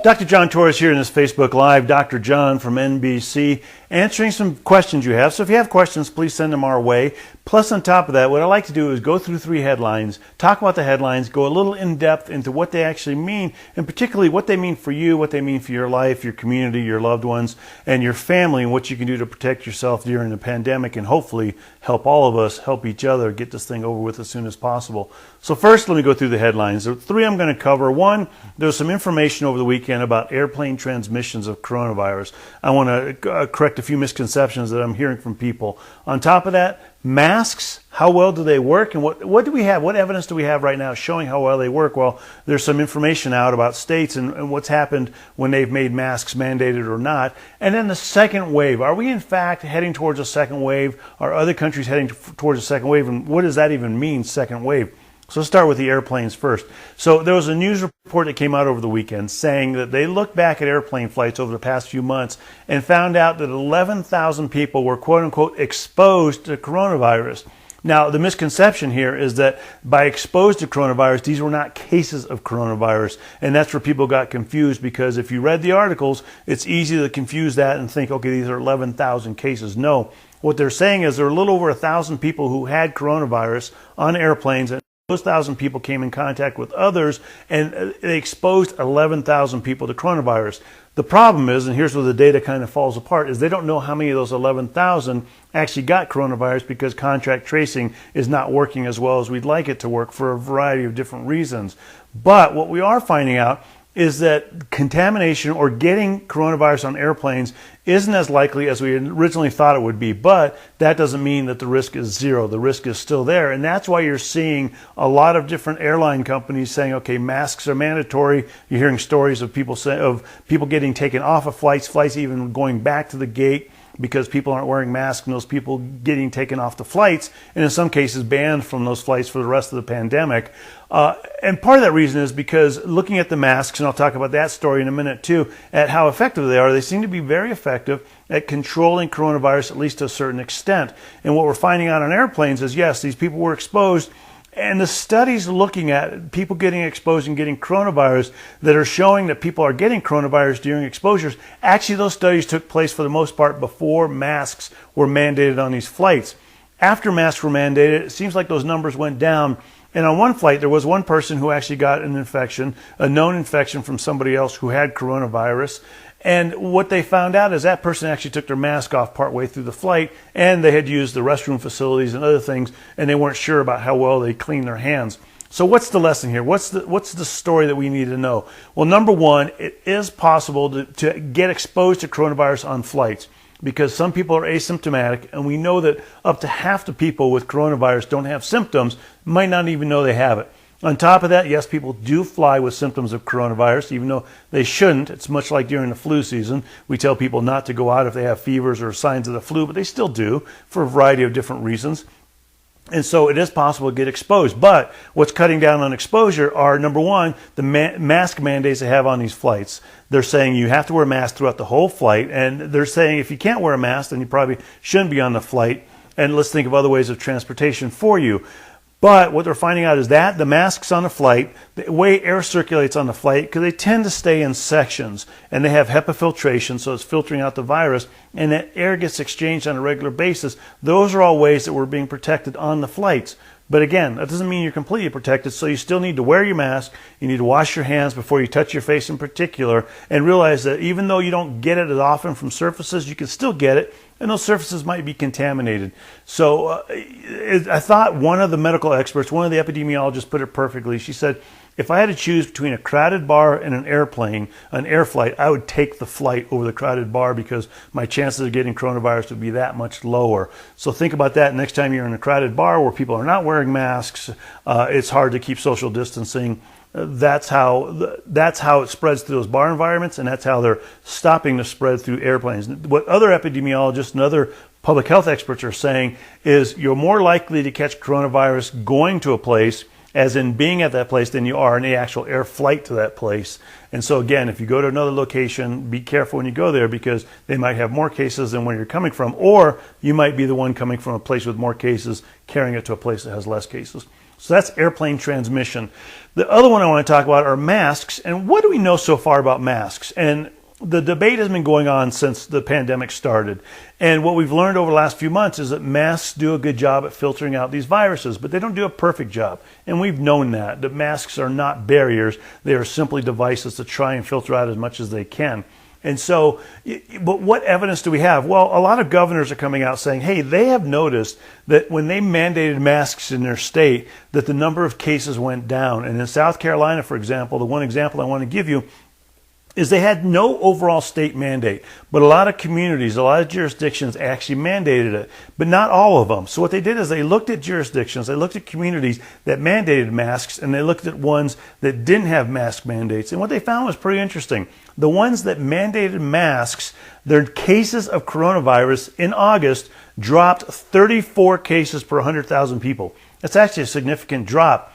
Dr. John Torres here in this Facebook Live. Dr. John from NBC, answering some questions you have. So if you have questions, please send them our way. Plus, on top of that, what I like to do is go through 3 headlines, talk about the headlines, go a little in depth into what they actually mean, and particularly what they mean for you, what they mean for your life, your community, your loved ones, and your family, and what you can do to protect yourself during the pandemic, and hopefully help all of us, help each other get this thing over with as soon as possible. So first, let me go through the headlines. There are 3 I'm going to cover. One, there's some information over the weekend about airplane transmissions of coronavirus. I want to correct a few misconceptions that I'm hearing from people. On top of that, masks, how well do they work, and what do we have? What evidence do we have right now showing how well they work? Well, there's some information out about states and what's happened when they've made masks mandated or not. And then the second wave. Are we in fact heading towards a second wave? Are other countries heading towards a second wave? And what does that even mean, second wave? So let's start with the airplanes first. So there was a news report that came out over the weekend saying that they looked back at airplane flights over the past few months and found out that 11,000 people were quote-unquote exposed to coronavirus. Now, the misconception here is that by exposed to coronavirus, these were not cases of coronavirus. And that's where people got confused, because if you read the articles, it's easy to confuse that and think, okay, these are 11,000 cases. No, what they're saying is there are a little over 1,000 people who had coronavirus on airplanes. Those 1,000 people came in contact with others, and they exposed 11,000 people to coronavirus. The problem is, and here's where the data kind of falls apart, is they don't know how many of those 11,000 actually got coronavirus, because contact tracing is not working as well as we'd like it to work for a variety of different reasons. But what we are finding out is that contamination or getting coronavirus on airplanes isn't as likely as we originally thought it would be. But that doesn't mean that the risk is zero. The risk is still there. And that's why you're seeing a lot of different airline companies saying, okay, masks are mandatory. You're hearing stories of people getting taken off of flights even going back to the gate because people aren't wearing masks, and those people getting taken off the flights, and in some cases banned from those flights for the rest of the pandemic. And part of that reason is because looking at the masks, and I'll talk about that story in a minute too, at how effective they are, they seem to be very effective at controlling coronavirus, at least to a certain extent. And what we're finding out on airplanes is, yes, these people were exposed, and the studies looking at people getting exposed and getting coronavirus that are showing that people are getting coronavirus during exposures, actually those studies took place for the most part before masks were mandated on these flights. After masks were mandated, it seems like those numbers went down. And on one flight, there was one person who actually got an infection, a known infection from somebody else who had coronavirus. And what they found out is that person actually took their mask off partway through the flight, and they had used the restroom facilities and other things, and they weren't sure about how well they cleaned their hands. So what's the lesson here? What's the story that we need to know? Well, number one, it is possible to get exposed to coronavirus on flights, because some people are asymptomatic, and we know that up to half the people with coronavirus don't have symptoms, might not even know they have it. On top of that, yes, people do fly with symptoms of coronavirus, even though they shouldn't. It's much like during the flu season. We tell people not to go out if they have fevers or signs of the flu, but they still do for a variety of different reasons. And so it is possible to get exposed. But what's cutting down on exposure are, number one, the mask mandates they have on these flights. They're saying you have to wear a mask throughout the whole flight. And they're saying if you can't wear a mask, then you probably shouldn't be on the flight. And let's think of other ways of transportation for you. But what they're finding out is that the masks on the flight, the way air circulates on the flight, because they tend to stay in sections, and they have HEPA filtration, so it's filtering out the virus, and that air gets exchanged on a regular basis. Those are all ways that we're being protected on the flights. But again, that doesn't mean you're completely protected, so you still need to wear your mask. You need to wash your hands before you touch your face in particular, and realize that even though you don't get it as often from surfaces, you can still get it, and those surfaces might be contaminated. So I thought one of the medical experts, one of the epidemiologists put it perfectly. She said, if I had to choose between a crowded bar and an airplane, an air flight, I would take the flight over the crowded bar, because my chances of getting coronavirus would be that much lower. So think about that next time you're in a crowded bar where people are not wearing masks. It's hard to keep social distancing. That's how it spreads through those bar environments, and that's how they're stopping the spread through airplanes. What other epidemiologists and other public health experts are saying is you're more likely to catch coronavirus going to a place, as in being at that place, than you are in the actual air flight to that place. And so again, if you go to another location, be careful when you go there, because they might have more cases than where you're coming from, or you might be the one coming from a place with more cases carrying it to a place that has less cases. So that's airplane transmission. The other one I want to talk about are masks. And what do we know so far about masks? And the debate has been going on since the pandemic started. And what we've learned over the last few months is that masks do a good job at filtering out these viruses, but they don't do a perfect job. And we've known that masks are not barriers. They are simply devices to try and filter out as much as they can. And so, but what evidence do we have? Well, a lot of governors are coming out saying, hey, they have noticed that when they mandated masks in their state, that the number of cases went down. And in South Carolina, for example, the one example I want to give you is they had no overall state mandate, but a lot of communities, a lot of jurisdictions actually mandated it, but not all of them. So what they did is they looked at jurisdictions, they looked at communities that mandated masks, and they looked at ones that didn't have mask mandates. And what they found was pretty interesting. The ones that mandated masks, their cases of coronavirus in August dropped 34 cases per 100,000 people. That's actually a significant drop.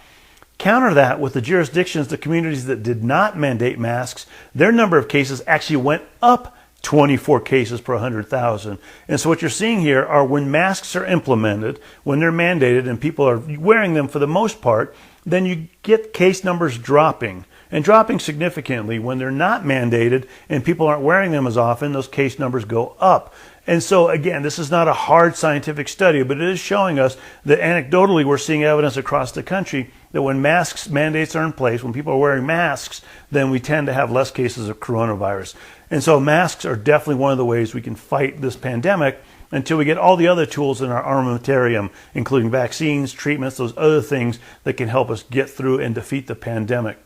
Counter that with the jurisdictions, the communities that did not mandate masks, their number of cases actually went up 24 cases per 100,000. And so what you're seeing here are when masks are implemented, when they're mandated and people are wearing them for the most part, then you get case numbers dropping. And dropping significantly. When they're not mandated and people aren't wearing them as often, those case numbers go up. And so, again, this is not a hard scientific study, but it is showing us that anecdotally we're seeing evidence across the country that when masks mandates are in place, when people are wearing masks, then we tend to have less cases of coronavirus. And so masks are definitely one of the ways we can fight this pandemic until we get all the other tools in our armamentarium, including vaccines, treatments, those other things that can help us get through and defeat the pandemic.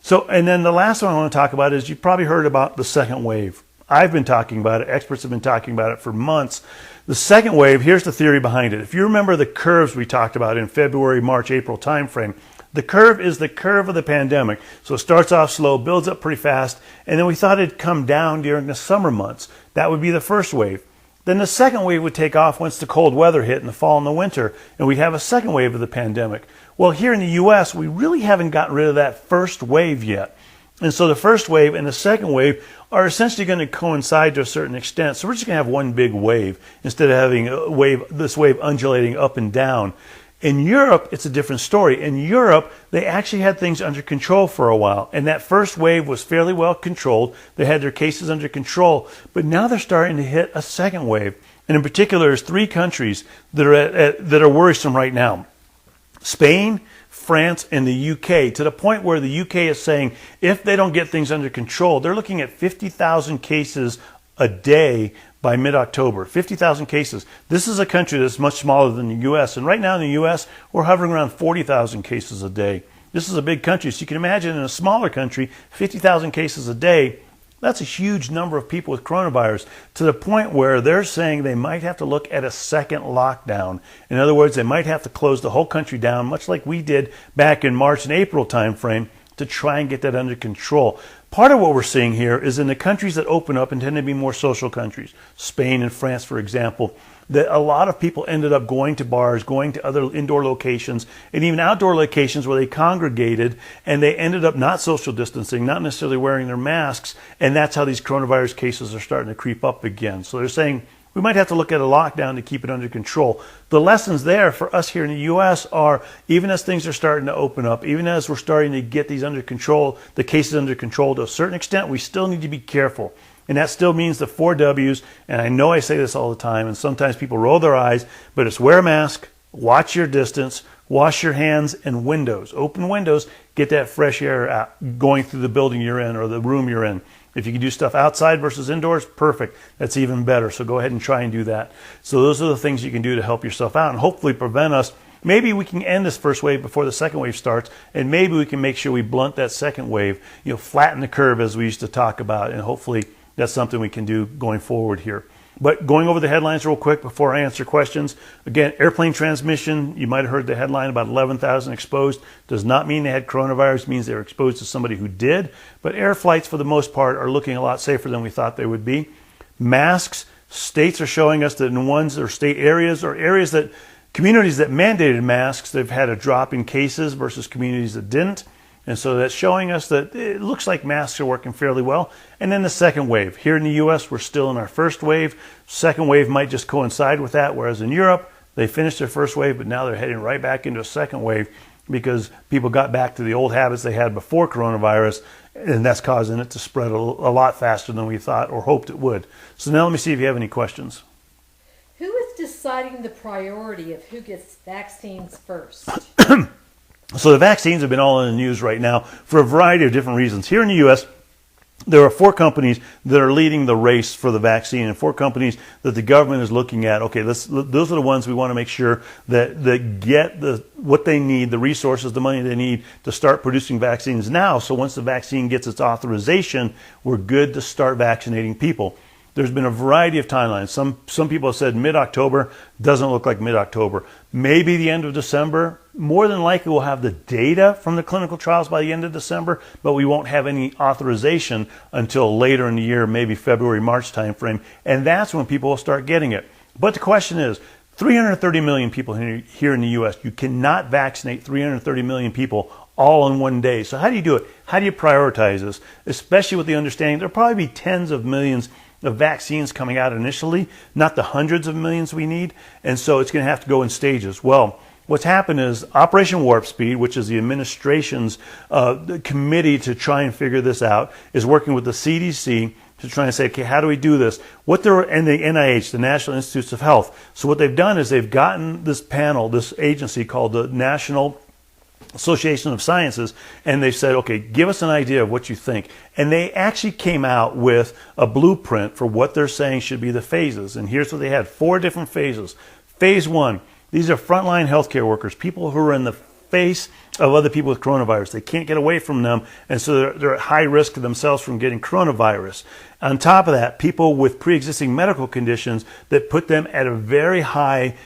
So, and then the last one I want to talk about is you've probably heard about the second wave. I've been talking about it. Experts have been talking about it for months. The second wave, here's the theory behind it. If you remember the curves we talked about in February, March, April timeframe, the curve is the curve of the pandemic. So it starts off slow, builds up pretty fast, and then we thought it'd come down during the summer months. That would be the first wave. Then the second wave would take off once the cold weather hit in the fall and the winter, and we'd have a second wave of the pandemic. Well, here in the U.S., we really haven't gotten rid of that first wave yet. And so the first wave and the second wave are essentially going to coincide to a certain extent. So we're just going to have one big wave instead of having this wave undulating up and down. In Europe, it's a different story. In Europe, they actually had things under control for a while. And that first wave was fairly well controlled. They had their cases under control. But now they're starting to hit a second wave. And in particular, there's 3 countries that are worrisome right now. Spain, France, and the UK, to the point where the UK is saying if they don't get things under control, they're looking at 50,000 cases a day by mid-October. 50,000 cases. This is a country that's much smaller than the U.S. And right now in the U.S., we're hovering around 40,000 cases a day. This is a big country. So you can imagine in a smaller country, 50,000 cases a day. That's a huge number of people with coronavirus, to the point where they're saying they might have to look at a second lockdown. In other words, they might have to close the whole country down, much like we did back in March and April timeframe, to try and get that under control. Part of what we're seeing here is in the countries that open up and tend to be more social countries, Spain and France, for example, that a lot of people ended up going to bars, going to other indoor locations, and even outdoor locations where they congregated, and they ended up not social distancing, not necessarily wearing their masks, and that's how these coronavirus cases are starting to creep up again. So they're saying we might have to look at a lockdown to keep it under control. The lessons there for us here in the U.S. are, even as things are starting to open up, even as we're starting to get these under control, the cases under control to a certain extent, we still need to be careful. And that still means the 4 W's, and I know I say this all the time, and sometimes people roll their eyes, but it's wear a mask, watch your distance, wash your hands and windows. Open windows, get that fresh air out, going through the building you're in or the room you're in. If you can do stuff outside versus indoors, perfect. That's even better. So go ahead and try and do that. So those are the things you can do to help yourself out and hopefully prevent us. Maybe we can end this first wave before the second wave starts, and maybe we can make sure we blunt that second wave, flatten the curve as we used to talk about, and hopefully that's something we can do going forward here. But going over the headlines real quick before I answer questions. Again, airplane transmission, you might have heard the headline about 11,000 exposed. Does not mean they had coronavirus, it means they were exposed to somebody who did. But air flights, for the most part, are looking a lot safer than we thought they would be. Masks, states are showing us that in ones or state areas or areas that, communities that mandated masks, they've had a drop in cases versus communities that didn't. And so that's showing us that it looks like masks are working fairly well. And then the second wave. Here in the U.S., we're still in our first wave. Second wave might just coincide with that, whereas in Europe, they finished their first wave, but now they're heading right back into a second wave. because people got back to the old habits they had before coronavirus, and that's causing it to spread a lot faster than we thought or hoped it would. So now let me see if you have any questions. Who is deciding the priority of who gets vaccines first? So the vaccines have been all in the news right now for a variety of different reasons. Here in the U.S., there are 4 companies that are leading the race for the vaccine, and 4 companies that the government is looking at. Okay, those are the ones we want to make sure that get what they need, the resources, the money they need to start producing vaccines now. So once the vaccine gets its authorization, we're good to start vaccinating people. There's been a variety of timelines. Some people have said mid-October. Doesn't look like mid-October. Maybe the end of December. More than likely we'll have the data from the clinical trials by the end of December, but we won't have any authorization until later in the year, maybe February, March timeframe, and that's when people will start getting it. But the question is, 330 million people here in the U.S., you cannot vaccinate 330 million people all in one day. So how do you do it? How do you prioritize this? Especially with the understanding there'll probably be tens of millions of vaccines coming out initially, not the hundreds of millions we need, and so it's going to have to go in stages. Well, what's happened is Operation Warp Speed, which is the administration's committee to try and figure this out, is working with the CDC to try and say, okay, how do we do this? And the NIH, the National Institutes of Health. So what they've done is they've gotten this panel, this agency called the National Association of Sciences, and they said, okay, give us an idea of what you think. And they actually came out with a blueprint for what they're saying should be the phases. And here's what they had: 4 different phases. Phase 1, these are frontline healthcare workers, people who are in the face of other people with coronavirus. They can't get away from them, and so they're at high risk themselves from getting coronavirus. On top of that, people with pre-existing medical conditions that put them at a very high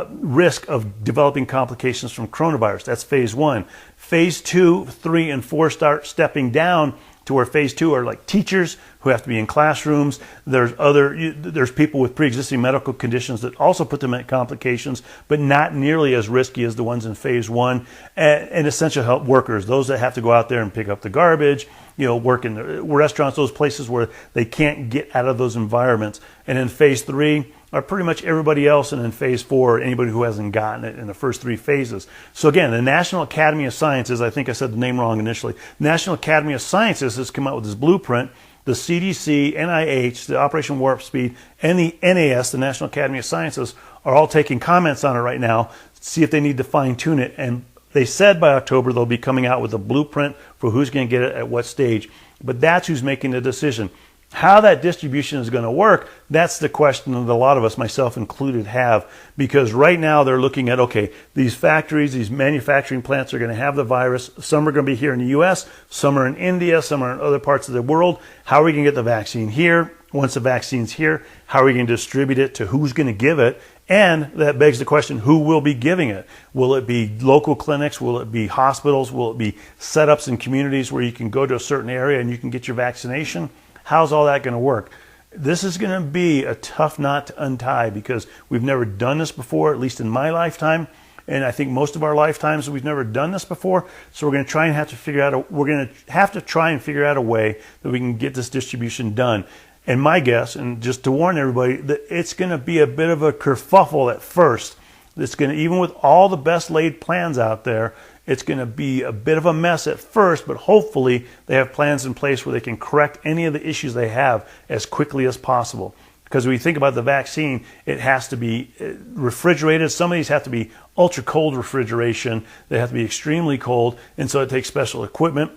risk of developing complications from coronavirus. That's phase 1. Phase 2, 3, and 4 start stepping down to where phase 2 are like teachers who have to be in classrooms. There's people with pre-existing medical conditions that also put them at complications, but not nearly as risky as the ones in phase 1. And essential health workers, those that have to go out there and pick up the garbage, work in the restaurants, those places where they can't get out of those environments. And in phase 3 are pretty much everybody else, and in phase 4, anybody who hasn't gotten it in the first 3 phases. So again, the National Academy of Sciences, I think I said the name wrong initially, National Academy of Sciences has come out with this blueprint. The CDC, NIH, the Operation Warp Speed, and the NAS, the National Academy of Sciences, are all taking comments on it right now to see if they need to fine-tune it. And they said by October they'll be coming out with a blueprint for who's going to get it at what stage. But that's who's making the decision. How that distribution is going to work, that's the question that a lot of us, myself included, have. Because right now they're looking at, okay, these factories, these manufacturing plants are going to have the virus. Some are going to be here in the U.S., some are in India, some are in other parts of the world. How are we going to get the vaccine here? Once the vaccine's here, how are we going to distribute it to who's going to give it? And that begs the question, who will be giving it? Will it be local clinics? Will it be hospitals? Will it be setups in communities where you can go to a certain area and you can get your vaccination? How's all that going to work? This is going to be a tough knot to untie because we've never done this before, at least in my lifetime. And I think most of our lifetimes we've never done this before. So we're going to try and have to figure out a way that we can get this distribution done. And my guess, and just to warn everybody, that it's going to be a bit of a kerfuffle at first. It's going to, even with all the best laid plans out there, it's going to be a bit of a mess at first, but hopefully they have plans in place where they can correct any of the issues they have as quickly as possible. Because when you think about the vaccine, it has to be refrigerated. Some of these have to be ultra cold refrigeration. They have to be extremely cold, and so it takes special equipment.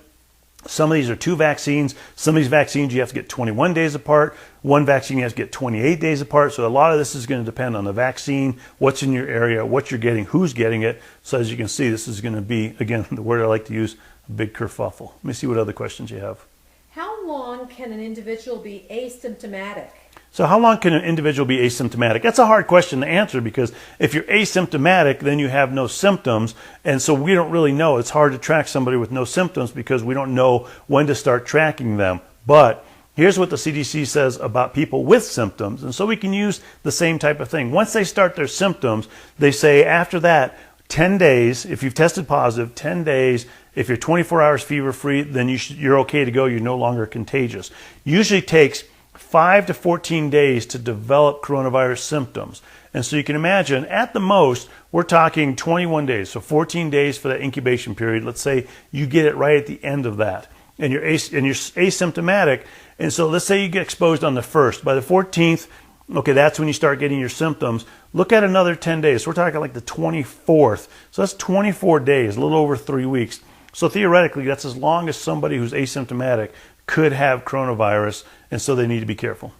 Some of these are 2 vaccines. Some of these vaccines you have to get 21 days apart. One vaccine you have to get 28 days apart. So a lot of this is going to depend on the vaccine, what's in your area, what you're getting, who's getting it. So as you can see, this is going to be, again, the word I like to use, a big kerfuffle. Let me see what other questions you have. How long can an individual be asymptomatic? So how long can an individual be asymptomatic? That's a hard question to answer because if you're asymptomatic, then you have no symptoms. And so we don't really know. It's hard to track somebody with no symptoms because we don't know when to start tracking them. But here's what the CDC says about people with symptoms. And so we can use the same type of thing. Once they start their symptoms, they say after that, 10 days, if you've tested positive, 10 days, if you're 24 hours fever-free, then you're okay to go. You're no longer contagious. Usually takes 5 to 14 days to develop coronavirus symptoms. And so you can imagine, at the most, we're talking 21 days. So 14 days for that incubation period. Let's say you get it right at the end of that. And you're asymptomatic. And so let's say you get exposed on the 1st. By the 14th, okay, that's when you start getting your symptoms. Look at another 10 days. So we're talking like the 24th. So that's 24 days, a little over 3 weeks. So theoretically, that's as long as somebody who's asymptomatic could have coronavirus, and so they need to be careful.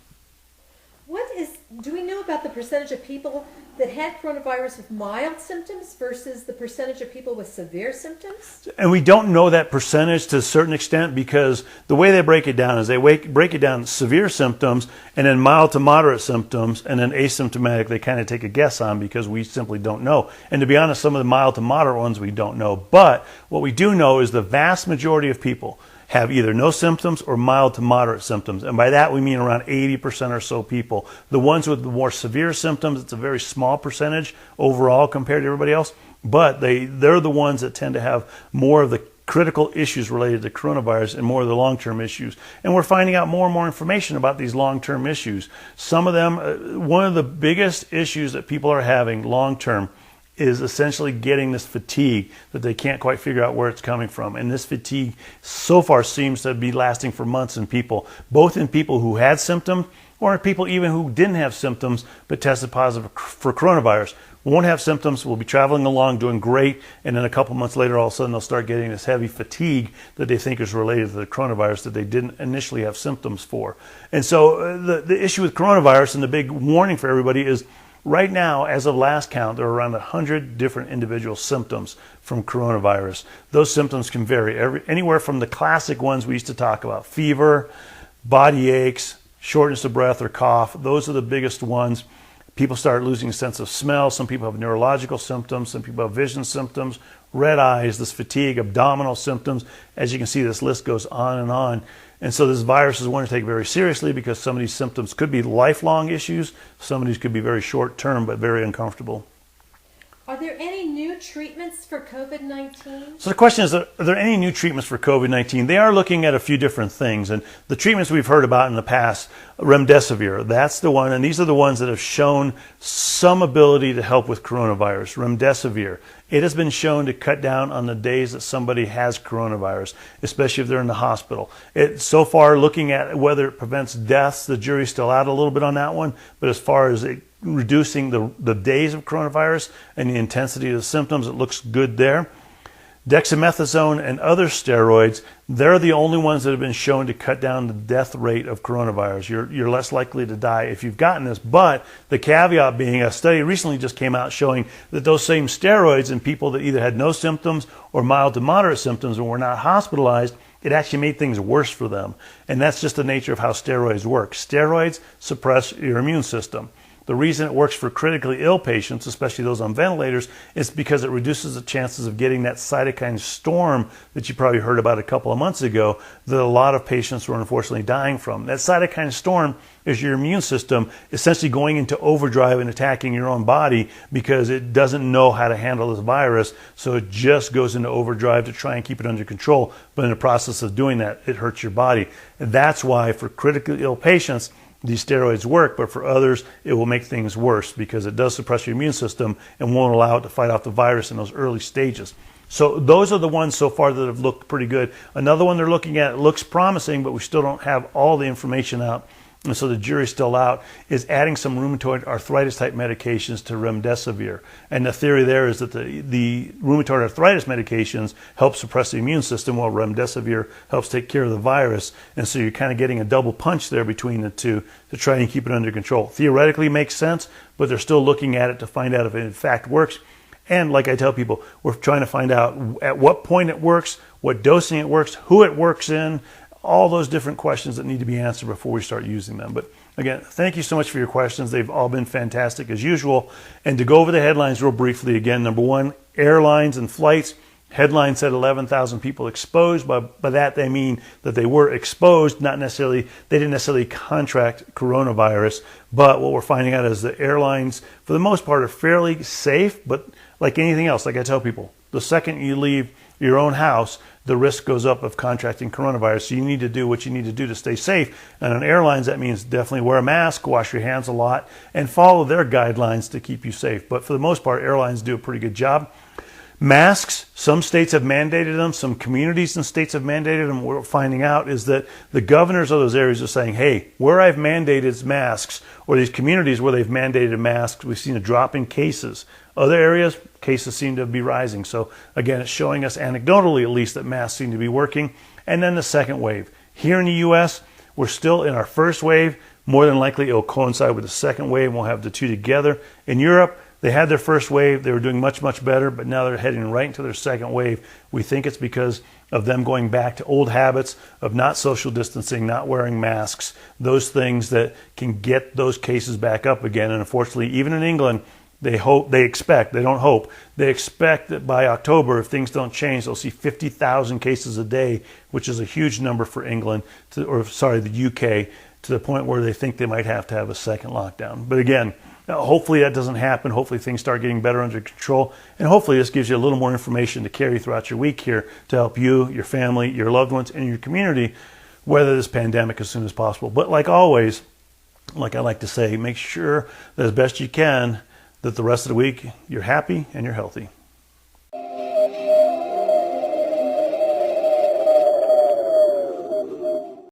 Do we know about the percentage of people that had coronavirus with mild symptoms versus the percentage of people with severe symptoms? And we don't know that percentage to a certain extent, because the way they break it down is they break it down severe symptoms and then mild to moderate symptoms, and then asymptomatic they kind of take a guess on because we simply don't know. And to be honest, some of the mild to moderate ones we don't know. But what we do know is the vast majority of people have either no symptoms or mild to moderate symptoms. And by that we mean around 80% or so people. The ones with the more severe symptoms, it's a very small percentage overall compared to everybody else, but they're the ones that tend to have more of the critical issues related to coronavirus and more of the long-term issues. And we're finding out more and more information about these long-term issues. Some of them, one of the biggest issues that people are having long-term is essentially getting this fatigue that they can't quite figure out where it's coming from. And this fatigue so far seems to be lasting for months in people, both in people who had symptoms or in people even who didn't have symptoms but tested positive for coronavirus. Won't have symptoms, will be traveling along, doing great, and then a couple months later, all of a sudden, they'll start getting this heavy fatigue that they think is related to the coronavirus that they didn't initially have symptoms for. And so the issue with coronavirus, and the big warning for everybody, is right now, as of last count, there are around 100 different individual symptoms from coronavirus. Those symptoms can vary anywhere from the classic ones we used to talk about: fever, body aches, shortness of breath or cough. Those are the biggest ones. People start losing a sense of smell. Some people have neurological symptoms. Some people have vision symptoms, red eyes, this fatigue, abdominal symptoms. As you can see, this list goes on and on. And so this virus is one to take very seriously, because some of these symptoms could be lifelong issues. Some of these could be very short term, but very uncomfortable. Are there any new treatments for COVID-19? So the question is, are there any new treatments for COVID-19? They are looking at a few different things. And the treatments we've heard about in the past, remdesivir, that's the one. And these are the ones that have shown some ability to help with coronavirus. Remdesivir. It has been shown to cut down on the days that somebody has coronavirus, especially if they're in the hospital. So far, looking at whether it prevents deaths, the jury's still out a little bit on that one. But as far as reducing the days of coronavirus and the intensity of the symptoms, it looks good there. Dexamethasone and other steroids, they're the only ones that have been shown to cut down the death rate of coronavirus. You're less likely to die if you've gotten this, but the caveat being, a study recently just came out showing that those same steroids in people that either had no symptoms or mild to moderate symptoms and were not hospitalized, it actually made things worse for them. And that's just the nature of how steroids work. Steroids suppress your immune system. The reason it works for critically ill patients, especially those on ventilators, is because it reduces the chances of getting that cytokine storm that you probably heard about a couple of months ago that a lot of patients were unfortunately dying from. That cytokine storm is your immune system essentially going into overdrive and attacking your own body because it doesn't know how to handle this virus, so it just goes into overdrive to try and keep it under control. But in the process of doing that, it hurts your body. And that's why for critically ill patients, these steroids work, but for others, it will make things worse because it does suppress your immune system and won't allow it to fight off the virus in those early stages. So those are the ones so far that have looked pretty good. Another one they're looking at looks promising, but we still don't have all the information out, and so the jury's still out, is adding some rheumatoid arthritis type medications to remdesivir. And the theory there is that the rheumatoid arthritis medications help suppress the immune system while remdesivir helps take care of the virus. And so you're kind of getting a double punch there between the two to try and keep it under control. Theoretically makes sense, but they're still looking at it to find out if it in fact works. And like I tell people, we're trying to find out at what point it works, what dosing it works, who it works in, all those different questions that need to be answered before we start using them. But again, thank you so much for your questions. They've all been fantastic as usual. And to go over the headlines real briefly again, number one, airlines and flights. Headline said 11,000 people exposed. By that they mean that they were exposed, they didn't necessarily contract coronavirus. But what we're finding out is the airlines, for the most part, are fairly safe. But like anything else, like I tell people, the second you leave your own house, the risk goes up of contracting coronavirus. So you need to do what you need to do to stay safe. And on airlines, that means definitely wear a mask, wash your hands a lot, and follow their guidelines to keep you safe. But for the most part, airlines do a pretty good job. Masks, some states have mandated them. Some communities and states have mandated them. What we're finding out is that the governors of those areas are saying, hey, where I've mandated masks, or these communities where they've mandated masks, we've seen a drop in cases. Other areas, cases seem to be rising. So again, it's showing us anecdotally at least that masks seem to be working. And then the second wave. Here in the U.S., we're still in our first wave. More than likely, it will coincide with the second wave. We'll have the two together. In Europe, they had their first wave. They were doing much, much better, but now they're heading right into their second wave. We think it's because of them going back to old habits of not social distancing, not wearing masks, those things that can get those cases back up again. And unfortunately, even in England, they expect that by October, if things don't change, they'll see 50,000 cases a day, which is a huge number for England, the UK, to the point where they think they might have to have a second lockdown. But again, hopefully that doesn't happen. Hopefully things start getting better under control. And hopefully this gives you a little more information to carry throughout your week here to help you, your family, your loved ones, and your community weather this pandemic as soon as possible. But like always, like I like to say, make sure that as best you can, that the rest of the week you're happy and you're healthy.